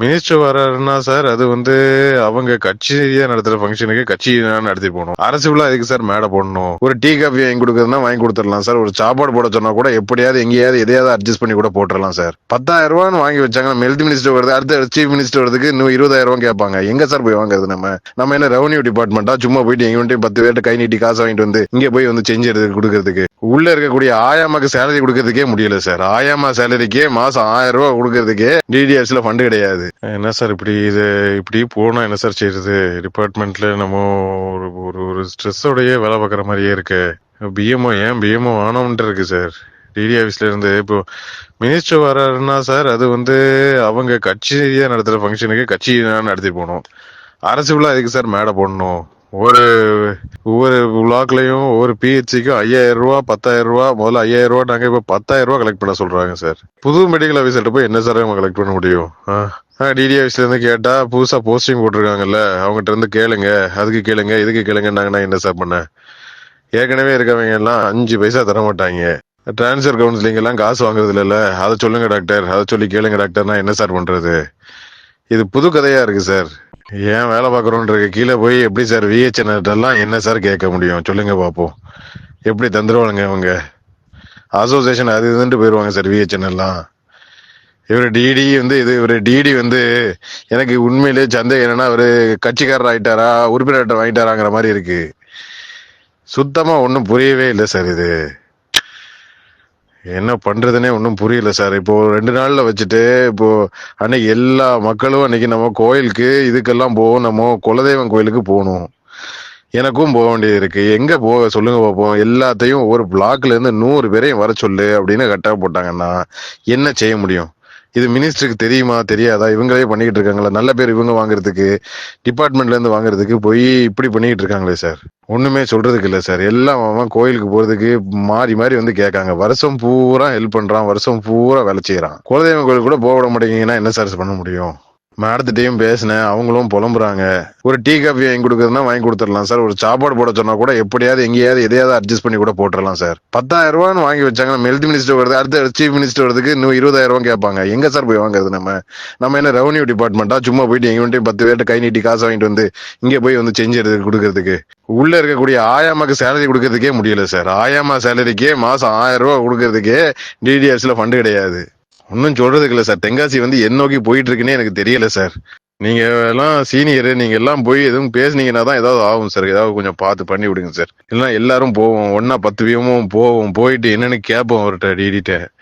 Minister வர்றாருன்னா sir அது வந்து அவங்க கட்சியே நடத்துற ஃபங்க்ஷனுக்கு கட்சி நடத்தி போகணும். அரசு விழா எதுக்கு சார் மேடை போடணும்? ஒரு டீ காஃபி வாங்கி கொடுக்கறதுனா வாங்கி கொடுத்துடலாம் சார். ஒரு சாப்பாடு போட சொன்னா கூட எப்படியாவது எங்கேயாவது எதையாவது அட்ஜஸ்ட் பண்ணி கூட போட்டுடலாம் சார். 10,000 ரூபான்னு வாங்கி வச்சாங்க. ஹெல்த் மினிஸ்டர் வருது, அடுத்த சீஃப் மினிஸ்டர் வருதுக்கு இன்னும் 20,000 ரூபாய் கேட்பாங்க. எங்க சார் போய் வாங்குறது? நம்ம என்ன ரெவன்யூ டிபார்ட்மெண்டா? சும்மா போயிட்டு எங்க 10 பேர்ட்ட கை நீட்டி காசு வாங்கிட்டு வந்து இங்கே போய் வந்து செஞ்சு எடுத்து கொடுக்கறதுக்கு உள்ள இருக்கக்கூடிய ஆயாமாக்கு சேலரி கொடுக்கறதுக்கே முடியல சார். ஆயாமா சேலரிக்கே மாசம் 1000 ரூபாய் கொடுக்கறதுக்கே டிடிஎஸ்ல ஃபண்ட் கிடையாது. என்ன சார் இப்படி போனா என்ன சார் செய்யறது? டிபார்ட்மெண்ட்ல நம்ம ஒரு ஒரு ஒரு ஸ்ட்ரெஸ்ஸோடயே வேலை பார்க்குற மாதிரியே இருக்கு. பிஎம்ஓ ஆனவன்ட்டு இருக்கு சார். டிடி ஆஃபீஸ்ல இருந்து இப்போ மினிஸ்டர் வர்றாருன்னா சார் அது வந்து அவங்க கட்சியே நடத்துற ஃபங்க்ஷனுக்கு கட்சி நடத்தி போகணும். அரசு விழா எதுக்கு சார் மேடை போடணும்? ஒவ்வொரு பிளாக்லயும் ஒவ்வொரு பிஹெச்சிக்கும் 5,000 ரூபா 10,000 ரூபா, முதல்ல 5,000 ரூபா நாங்க இப்ப 10,000 ரூபா கலெக்ட் பண்ண சொல்றாங்க சார். புது மெடிக்கல் ஆஃபீஸர்கிட்ட போய் என்ன சார் நம்ம கலெக்ட் பண்ண முடியும்? டிடி ஆஃபீஸ்ல இருந்து கேட்டா புதுசா போஸ்டிங் போட்டிருக்காங்கல்ல, அவங்ககிட்ட இருந்து கேளுங்க, அதுக்கு கேளுங்க, இதுக்கு கேளுங்கன்னாங்கன்னா என்ன சார் பண்ண? ஏற்கனவே இருக்கவங்க எல்லாம் 5 பைசா தர மாட்டாங்க. டிரான்ஸ்ஃபர் கவுன்சிலிங் எல்லாம் காசு வாங்குறது இல்ல. அதை சொல்லுங்க டாக்டர், அதை சொல்லி கேளுங்க டாக்டர்னா என்ன சார் பண்றது? இது புது கதையா இருக்கு சார். ஏன் வேலை பார்க்குறோன்ற கீழே போய் எப்படி சார் விஹெச்என்எல்லாம் என்ன சார் கேட்க முடியும்? சொல்லுங்க பாப்போம். எப்படி தந்துருவானுங்க அவங்க? அசோசியேஷன் அது இதுன்ட்டு போயிடுவாங்க சார் விஹெச்என்எல்லாம். இவரு டிடி வந்து எனக்கு உண்மையிலேயே சந்தேகம் என்னன்னா அவரு கட்சிக்காரர் ஆயிட்டாரா, உறுப்பினர் வாங்கிட்டாராங்கிற மாதிரி இருக்கு. சுத்தமா ஒன்னும் புரியவே இல்லை சார். இது என்ன பண்றதுன்னே ஒன்றும் புரியல சார். இப்போ 2 நாள்ல வச்சுட்டு இப்போ அன்னைக்கு எல்லா மக்களும் அன்னைக்கு நம்ம கோயிலுக்கு இதுக்கெல்லாம் போவோம், நம்ம குலதெய்வம் கோயிலுக்கு போகணும். எனக்கும் போக வேண்டியது இருக்கு. எங்க போக சொல்லுங்க பார்ப்போம். எல்லாத்தையும் ஒரு பிளாக்ல இருந்து 100 பேரையும் வர சொல்லு அப்படின்னு கட்டாய போட்டாங்கன்னா என்ன செய்ய முடியும்? இது மினிஸ்டருக்கு தெரியுமா தெரியாதா? இவங்களே பண்ணிக்கிட்டு இருக்காங்களா? நல்ல பேர் இவங்க வாங்குறதுக்கு, டிபார்ட்மெண்ட்ல இருந்து வாங்குறதுக்கு போய் இப்படி பண்ணிக்கிட்டு இருக்காங்களே சார். ஒண்ணுமே சொல்றதுக்கு இல்ல சார். எல்லாம் அவன் கோயிலுக்கு போறதுக்கு மாறி மாறி வந்து கேட்காங்க. வருஷம் பூரா ஹெல்ப் பண்றான், வருஷம் பூரா வேலை செய்யறான். குலதெய்வம் கோயில் கூட போக விட மாட்டேங்கன்னா என்ன சார் பண்ண முடியும்? மேடத்திட்டையும் பேசினேன், அவங்களும் புலம்புறாங்க. ஒரு டீ காஃபி வாங்கி கொடுக்கறதுனா வாங்கி கொடுத்துடலாம் சார். ஒரு சாப்பாடு போட சொன்னா கூட எப்படியாவது எங்கேயாவது எதையாவது அட்ஜஸ்ட் பண்ணி கூட போட்டுடலாம் சார். 10,000 ரூபான்னு வாங்கி வச்சாங்க. ஹெல்த் மினிஸ்டர் வருது, அடுத்த சீஃப் மினிஸ்டர் வருதுக்கு இன்னும் 20,000 ரூபாய் கேட்பாங்க. எங்க சார் போய் வாங்குறது? நம்ம என்ன ரெவன்யூ டிபார்ட்மெண்டா? சும்மா போயிட்டு எங்க 10 பேர்ட்ட கை நீட்டி காசு வாங்கிட்டு வந்து இங்கே போய் வந்து செஞ்சு எடுத்து கொடுக்கறதுக்கு உள்ள இருக்கக்கூடிய ஆயாமாக்கு சேலரி கொடுக்கறதுக்கே முடியல சார். ஆயாமா சேலரிக்கே மாசம் 1000 ரூபாய் கொடுக்கறதுக்கே டிடிஎஸ்ல ஃபண்ட் கிடையாது. ஒன்னும் சொல்றதுக்கு இல்ல சார். தென்காசி வந்து என் நோக்கி போயிட்டு இருக்குன்னே எனக்கு தெரியல சார். நீங்க எல்லாம் சீனியர், நீங்க எல்லாம் போய் எதுவும் பேசுனீங்கன்னா தான் ஏதாவது ஆகும் சார். ஏதாவது கொஞ்சம் பார்த்து பண்ணி விடுங்க சார். இல்லைன்னா எல்லாரும் போவோம், ஒன்னா 10 வீதமும் போவோம், போயிட்டு என்னன்னு கேட்போம் அவர்கிட்ட டிடிட்ட.